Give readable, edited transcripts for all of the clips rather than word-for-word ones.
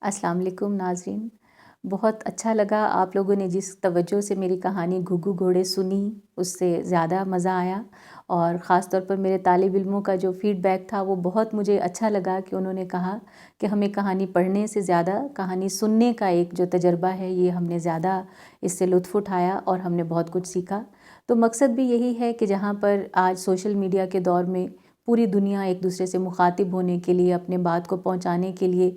अस्सलाम वालेकुम नाज़रीन। बहुत अच्छा लगा आप लोगों ने जिस तवज्जो से मेरी कहानी घुग्गू घोड़े सुनी, उससे ज़्यादा मज़ा आया। और ख़ास तौर पर मेरे तालिब इल्मों का जो फ़ीडबैक था वो बहुत मुझे अच्छा लगा कि उन्होंने कहा कि हमें कहानी पढ़ने से ज़्यादा कहानी सुनने का एक जो तजुर्बा है ये हमने ज़्यादा इससे लुत्फ़ उठाया और हमने बहुत कुछ सीखा। तो मकसद भी यही है कि जहाँ पर आज सोशल मीडिया के दौर में पूरी दुनिया एक दूसरे से मुखातिब होने के लिए, अपने बात को पहुँचाने के लिए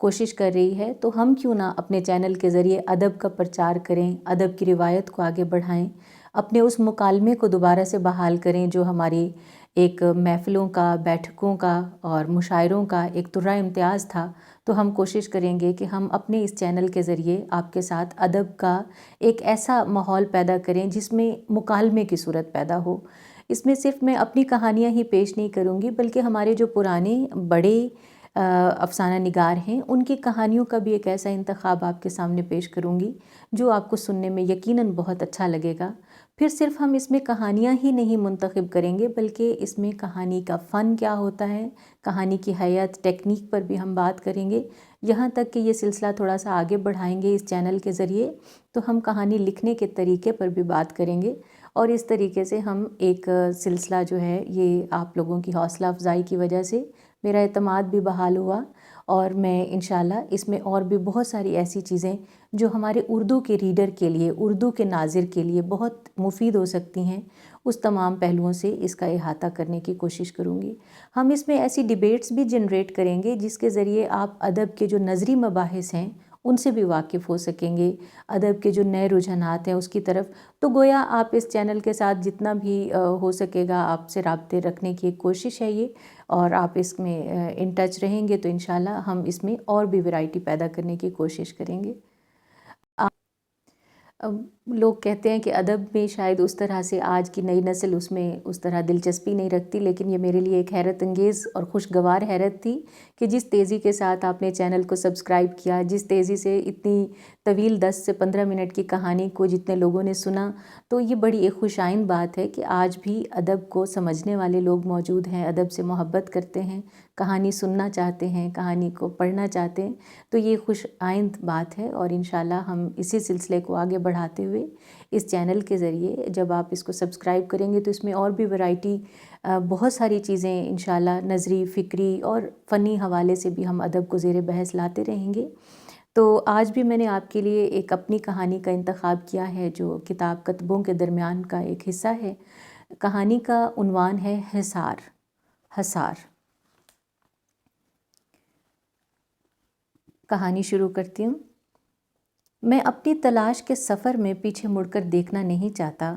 कोशिश कर रही है, तो हम क्यों ना अपने चैनल के ज़रिए अदब का प्रचार करें, अदब की रिवायत को आगे बढ़ाएं, अपने उस मुकालमे को दोबारा से बहाल करें जो हमारी एक महफ़िलों का, बैठकों का और मुशायरों का एक तुर्रा इम्तियाज़ था। तो हम कोशिश करेंगे कि हम अपने इस चैनल के ज़रिए आपके साथ अदब का एक ऐसा माहौल पैदा करें जिसमें मुकालमे की सूरत पैदा हो। इसमें सिर्फ़ मैं अपनी कहानियाँ ही पेश नहीं करूँगी, बल्कि हमारे जो पुराने बड़े अफ़साना निगार हैं, उनकी कहानियों का भी एक ऐसा इंतख़ाब आपके सामने पेश करूँगी जो आपको सुनने में यकीनन बहुत अच्छा लगेगा। फिर सिर्फ़ हम इसमें कहानियाँ ही नहीं मुंतख़िब करेंगे, बल्कि इसमें कहानी का फ़न क्या होता है, कहानी की हैयत, टेक्नीक पर भी हम बात करेंगे। यहाँ तक कि ये सिलसिला थोड़ा सा आगे बढ़ाएंगे इस चैनल के ज़रिए, तो हम कहानी लिखने के तरीके पर भी बात करेंगे। और इस तरीके से हम एक सिलसिला जो है ये आप लोगों की हौसला अफ़ज़ाई की वजह से मेरा एतमाद भी बहाल हुआ। और मैं इंशाल्लाह इसमें और भी बहुत सारी ऐसी चीज़ें जो हमारे उर्दू के रीडर के लिए, उर्दू के नाज़िर के लिए बहुत मुफ़ीद हो सकती हैं, उस तमाम पहलुओं से इसका इहाता करने की कोशिश करूँगी। हम इसमें ऐसी डिबेट्स भी जनरेट करेंगे जिसके ज़रिए आप अदब के जो नज़री मबाहिस हैं उनसे भी वाकिफ़ हो सकेंगे, अदब के जो नए रुझानात हैं उसकी तरफ। तो गोया आप इस चैनल के साथ जितना भी हो सकेगा आपसे राब्ते रखने की एक कोशिश है ये। और आप इसमें इन टच रहेंगे तो इंशाल्लाह हम इसमें और भी वैरायटी पैदा करने की कोशिश करेंगे। अब लोग कहते हैं कि अदब में शायद उस तरह से आज की नई नस्ल उसमें उस तरह दिलचस्पी नहीं रखती, लेकिन ये मेरे लिए एक हैरत अंगेज़ और खुशगवार हैरत थी कि जिस तेज़ी के साथ आपने चैनल को सब्सक्राइब किया, जिस तेज़ी से इतनी तवील 10 से 15 मिनट की कहानी को जितने लोगों ने सुना, तो ये बड़ी एक खुशाइन बात है कि आज भी अदब को समझने वाले लोग मौजूद हैं, अदब से मोहब्बत करते हैं, कहानी सुनना चाहते हैं, कहानी को पढ़ना चाहते हैं। तो ये खुश आइंद बात है और इंशाल्लाह हम इसी सिलसिले को आगे बढ़ाते हुए इस चैनल के ज़रिए जब आप इसको सब्सक्राइब करेंगे तो इसमें और भी वैरायटी बहुत सारी चीज़ें इंशाल्लाह नज़री, फ़िक्री और फ़नी हवाले से भी हम अदब को ज़ेर बहस लाते रहेंगे। तो आज भी मैंने आपके लिए एक अपनी कहानी का इंतखाब किया है जो किताब कतबों के दरमियान का एक हिस्सा है। कहानी का उन्वान है हिसार। हसार। कहानी शुरू करती हूँ। मैं अपनी तलाश के सफ़र में पीछे मुड़कर देखना नहीं चाहता,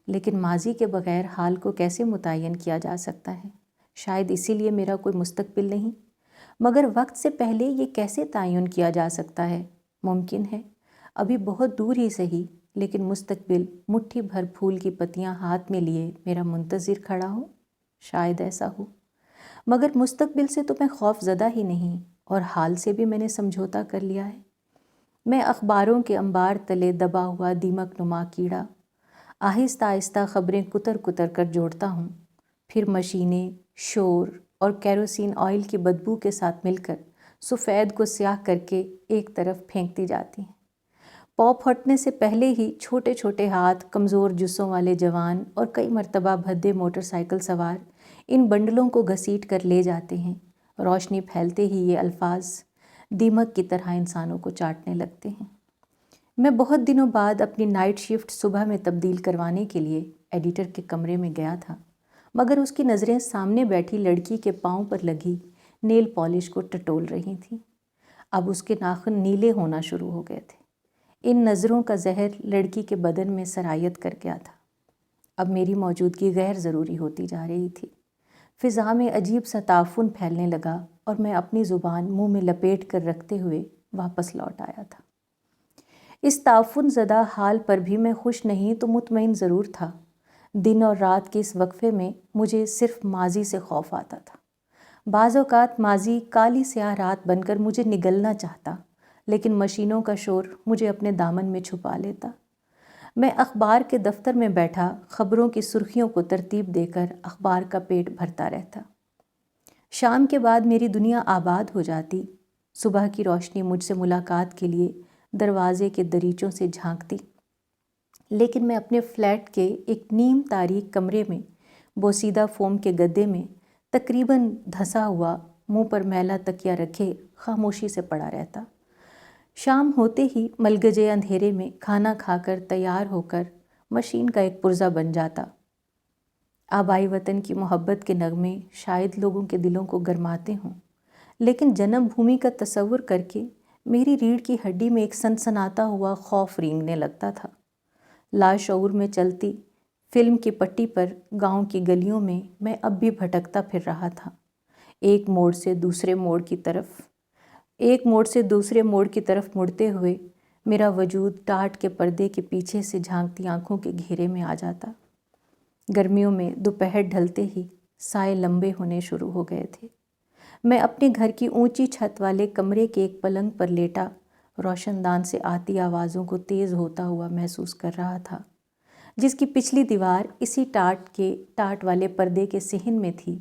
लेकिन माजी के बग़ैर हाल को कैसे मुतय्यन किया जा सकता है। शायद इसीलिए मेरा कोई मुस्तक़बिल नहीं, मगर वक्त से पहले ये कैसे तयन किया जा सकता है। मुमकिन है अभी बहुत दूर ही सही, लेकिन मुस्तक़बिल मुट्ठी भर फूल की पत्तियां हाथ में लिए मेरा मुंतज़िर खड़ा हो। शायद ऐसा हो, मगर मुस्तक़बिल से तो मैं खौफज़दा ही नहीं, और हाल से भी मैंने समझौता कर लिया है। मैं अखबारों के अंबार तले दबा हुआ दीमक नुमा कीड़ा आहिस्ता आहिस्ता ख़बरें कुतर कुतर कर जोड़ता हूँ। फिर मशीनें, शोर और केरोसिन ऑयल की बदबू के साथ मिलकर सफ़ेद को स्याह करके एक तरफ फेंकती जाती हैं। पौ फटने से पहले ही छोटे छोटे हाथ, कमज़ोर जुस्सों वाले जवान और कई मर्तबा भद्दे मोटरसाइकिल सवार इन बंडलों को घसीट कर ले जाते हैं। रोशनी फैलते ही ये अल्फाज दीमक की तरह इंसानों को चाटने लगते हैं। मैं बहुत दिनों बाद अपनी नाइट शिफ्ट सुबह में तब्दील करवाने के लिए एडिटर के कमरे में गया था, मगर उसकी नज़रें सामने बैठी लड़की के पाँव पर लगी नेल पॉलिश को टटोल रही थीं। अब उसके नाखून नीले होना शुरू हो गए थे। इन नज़रों का जहर लड़की के बदन में सरायत कर गया था। अब मेरी मौजूदगी गैर ज़रूरी होती जा रही थी। फ़िज़ा में अजीब सा ताफ़ुन फैलने लगा और मैं अपनी ज़ुबान मुंह में लपेट कर रखते हुए वापस लौट आया था। इस ताफ़ुन ज़दा हाल पर भी मैं खुश नहीं तो मुतमईन ज़रूर था। दिन और रात के इस वक्फे में मुझे सिर्फ माजी से खौफ आता था। बाज़ औक़ात माजी काली स्याह रात बनकर मुझे निगलना चाहता, लेकिन मशीनों का शोर मुझे अपने दामन में छुपा लेता। मैं अखबार के दफ्तर में बैठा ख़बरों की सुर्खियों को तरतीब देकर अखबार का पेट भरता रहता। शाम के बाद मेरी दुनिया आबाद हो जाती। صبح کی روشنی مجھ سے ملاقات کے لیے دروازے کے دریچوں سے جھانکتی، لیکن میں اپنے فلیٹ کے ایک نیم تاریک کمرے میں بوسیدہ فوم کے گدے میں تقریباً دھسا ہوا، منہ پر میلا تکیہ رکھے خاموشی سے پڑا رہتا۔ شام ہوتے ہی ملگجے اندھیرے میں کھانا کھا کر تیار ہو کر مشین کا ایک پرزہ بن جاتا۔ آبائی وطن کی محبت کے نغمے شاید لوگوں کے دلوں کو گرماتے ہوں، لیکن جنم بھومی کا تصور کر کے میری ریڑھ کی ہڈی میں ایک سنسناتا ہوا خوف رینگنے لگتا تھا۔ لاشعور میں چلتی فلم کی پٹی پر گاؤں کی گلیوں میں اب بھی بھٹکتا پھر رہا تھا، ایک موڑ سے دوسرے موڑ کی طرف مڑتے ہوئے میرا وجود ٹاٹ کے پردے کے پیچھے سے جھانکتی آنکھوں کے گھیرے میں آ جاتا۔ گرمیوں میں دوپہر ڈھلتے ہی سائے لمبے ہونے شروع ہو گئے تھے۔ میں اپنے گھر کی اونچی چھت والے کمرے کے ایک پلنگ پر لیٹا روشن دان سے آتی آوازوں کو تیز ہوتا ہوا محسوس کر رہا تھا، جس کی پچھلی دیوار اسی ٹاٹ والے پردے کے صحن میں تھی۔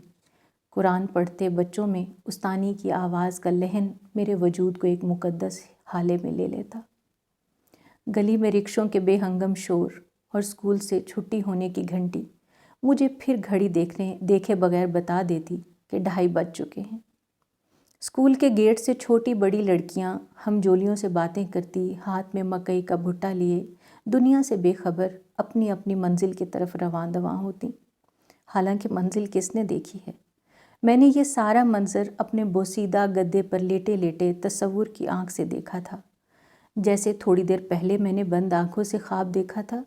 قرآن پڑھتے بچوں میں استانی کی آواز کا لحن میرے وجود کو ایک مقدس حالے میں لے لیتا۔ گلی میں رکشوں کے بے ہنگم شور اور اسکول سے چھٹی ہونے کی گھنٹی مجھے پھر گھڑی دیکھے بغیر بتا دیتی کہ 2:30 بج چکے ہیں۔ اسکول کے گیٹ سے چھوٹی بڑی لڑکیاں ہم جولیوں سے باتیں کرتی، ہاتھ میں مکئی کا بھٹا لیے دنیا سے بے خبر اپنی اپنی منزل کی طرف رواں دواں ہوتی۔ حالانکہ منزل کس نے دیکھی ہے؟ میں نے یہ سارا منظر اپنے بوسیدہ گدے پر لیٹے لیٹے تصور کی آنکھ سے دیکھا تھا، جیسے تھوڑی دیر پہلے میں نے بند آنکھوں سے خواب دیکھا تھا،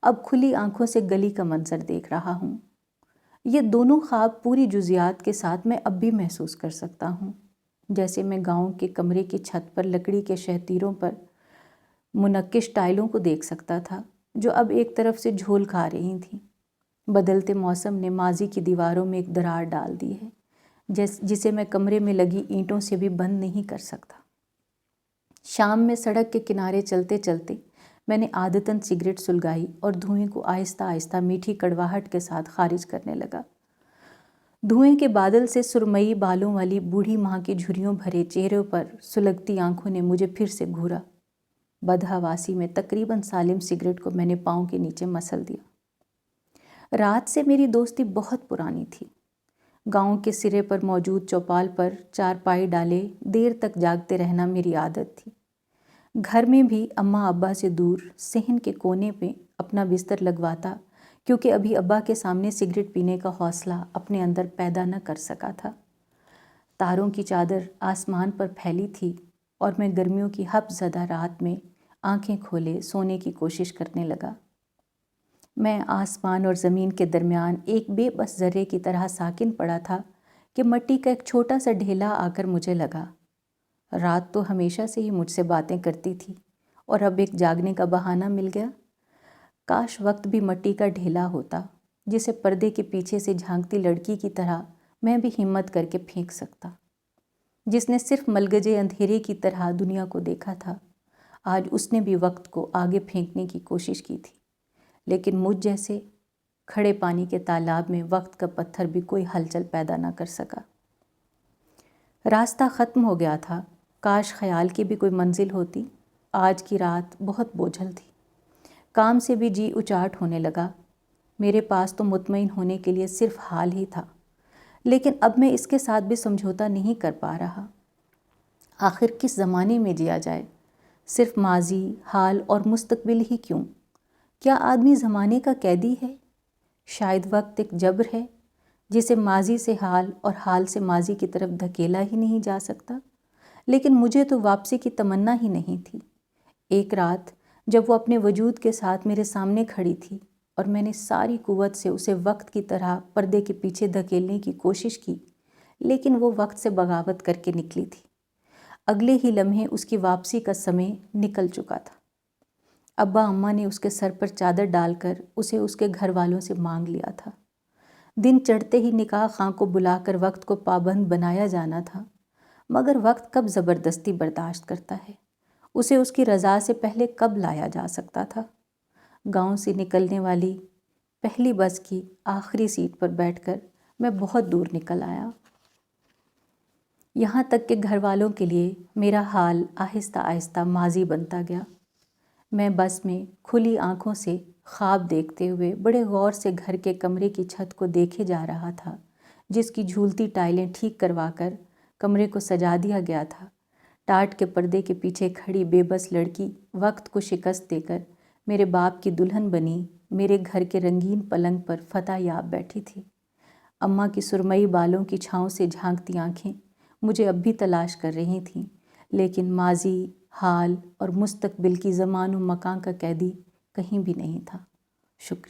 اب کھلی آنکھوں سے گلی کا منظر دیکھ رہا ہوں۔ یہ دونوں خواب پوری جزیات کے ساتھ میں اب بھی محسوس کر سکتا ہوں، جیسے میں گاؤں کے کمرے کی چھت پر لکڑی کے شہتیروں پر منقش ٹائلوں کو دیکھ سکتا تھا، جو اب ایک طرف سے جھول کھا رہی تھیں۔ بدلتے موسم نے ماضی کی دیواروں میں ایک دراڑ ڈال دی ہے، جسے میں کمرے میں لگی اینٹوں سے بھی بند نہیں کر سکتا۔ شام میں سڑک کے کنارے چلتے چلتے میں نے عادتاً سگریٹ سلگائی اور دھوئیں کو آہستہ آہستہ میٹھی کڑواہٹ کے ساتھ خارج کرنے لگا۔ دھوئیں کے بادل سے سرمئی بالوں والی بوڑھی ماں کی جھریوں بھرے چہروں پر سلگتی آنکھوں نے مجھے پھر سے گھورا۔ بدحواسی میں تقریباً سالم سگریٹ کو میں نے پاؤں کے نیچے مسل دیا۔ رات سے میری دوستی بہت پرانی تھی۔ گاؤں کے سرے پر موجود چوپال پر چارپائی ڈالے دیر تک جاگتے رہنا میری عادت تھی۔ گھر میں بھی اماں ابا سے دور صحن کے کونے پہ اپنا بستر لگواتا، کیونکہ ابھی ابا کے سامنے سگریٹ پینے کا حوصلہ اپنے اندر پیدا نہ کر سکا تھا۔ تاروں کی چادر آسمان پر پھیلی تھی اور میں گرمیوں کی ہپ زدہ رات میں آنکھیں کھولے سونے کی کوشش کرنے لگا۔ میں آسمان اور زمین کے درمیان ایک بے بس ذرے کی طرح ساکن پڑا تھا کہ مٹی کا ایک چھوٹا سا ڈھیلا آ کر مجھے لگا۔ رات تو ہمیشہ سے ہی مجھ سے باتیں کرتی تھی اور اب ایک جاگنے کا بہانہ مل گیا۔ کاش وقت بھی مٹی کا ڈھیلا ہوتا، جسے پردے کے پیچھے سے جھانکتی لڑکی کی طرح میں بھی ہمت کر کے پھینک سکتا۔ جس نے صرف ملگجے اندھیرے کی طرح دنیا کو دیکھا تھا، آج اس نے بھی وقت کو آگے پھینکنے کی کوشش کی تھی، لیکن مجھ جیسے کھڑے پانی کے تالاب میں وقت کا پتھر بھی کوئی ہلچل پیدا نہ کر سکا۔ راستہ ختم ہو گیا تھا، کاش خیال کی بھی کوئی منزل ہوتی۔ آج کی رات بہت بوجھل تھی، کام سے بھی جی اچاٹ ہونے لگا۔ میرے پاس تو مطمئن ہونے کے لیے صرف حال ہی تھا، لیکن اب میں اس کے ساتھ بھی سمجھوتا نہیں کر پا رہا۔ آخر کس زمانے میں جیا جائے؟ صرف ماضی، حال اور مستقبل ہی کیوں؟ کیا آدمی زمانے کا قیدی ہے؟ شاید وقت ایک جبر ہے جسے ماضی سے حال اور حال سے ماضی کی طرف دھکیلا ہی نہیں جا سکتا۔ لیکن مجھے تو واپسی کی تمنا ہی نہیں تھی۔ ایک رات جب وہ اپنے وجود کے ساتھ میرے سامنے کھڑی تھی اور میں نے ساری قوت سے اسے وقت کی طرح پردے کے پیچھے دھکیلنے کی کوشش کی، لیکن وہ وقت سے بغاوت کر کے نکلی تھی۔ اگلے ہی لمحے اس کی واپسی کا سمے نکل چکا تھا۔ ابا اماں نے اس کے سر پر چادر ڈال کر اسے اس کے گھر والوں سے مانگ لیا تھا۔ دن چڑھتے ہی نکاح خاں کو بلا کر وقت کو پابند بنایا جانا تھا، مگر وقت کب زبردستی برداشت کرتا ہے؟ اسے اس کی رضا سے پہلے کب لایا جا سکتا تھا؟ گاؤں سے نکلنے والی پہلی بس کی آخری سیٹ پر بیٹھ کر میں بہت دور نکل آیا۔ یہاں تک کہ گھر والوں کے لیے میرا حال آہستہ آہستہ ماضی بنتا گیا۔ میں بس میں کھلی آنکھوں سے خواب دیکھتے ہوئے بڑے غور سے گھر کے کمرے کی چھت کو دیکھے جا رہا تھا، جس کی جھولتی ٹائلیں ٹھیک کروا کر کمرے کو سجا دیا گیا تھا۔ ٹاٹ کے پردے کے پیچھے کھڑی بے بس لڑکی وقت کو شکست دے کر میرے باپ کی دلہن بنی میرے گھر کے رنگین پلنگ پر فتح یاب بیٹھی تھی۔ اماں کی سرمئی بالوں کی چھاؤں سے جھانکتی آنکھیں مجھے اب بھی تلاش کر رہی تھیں، لیکن ماضی، حال اور مستقبل کی زمان و مکان کا قیدی کہیں بھی نہیں تھا۔ شکریہ۔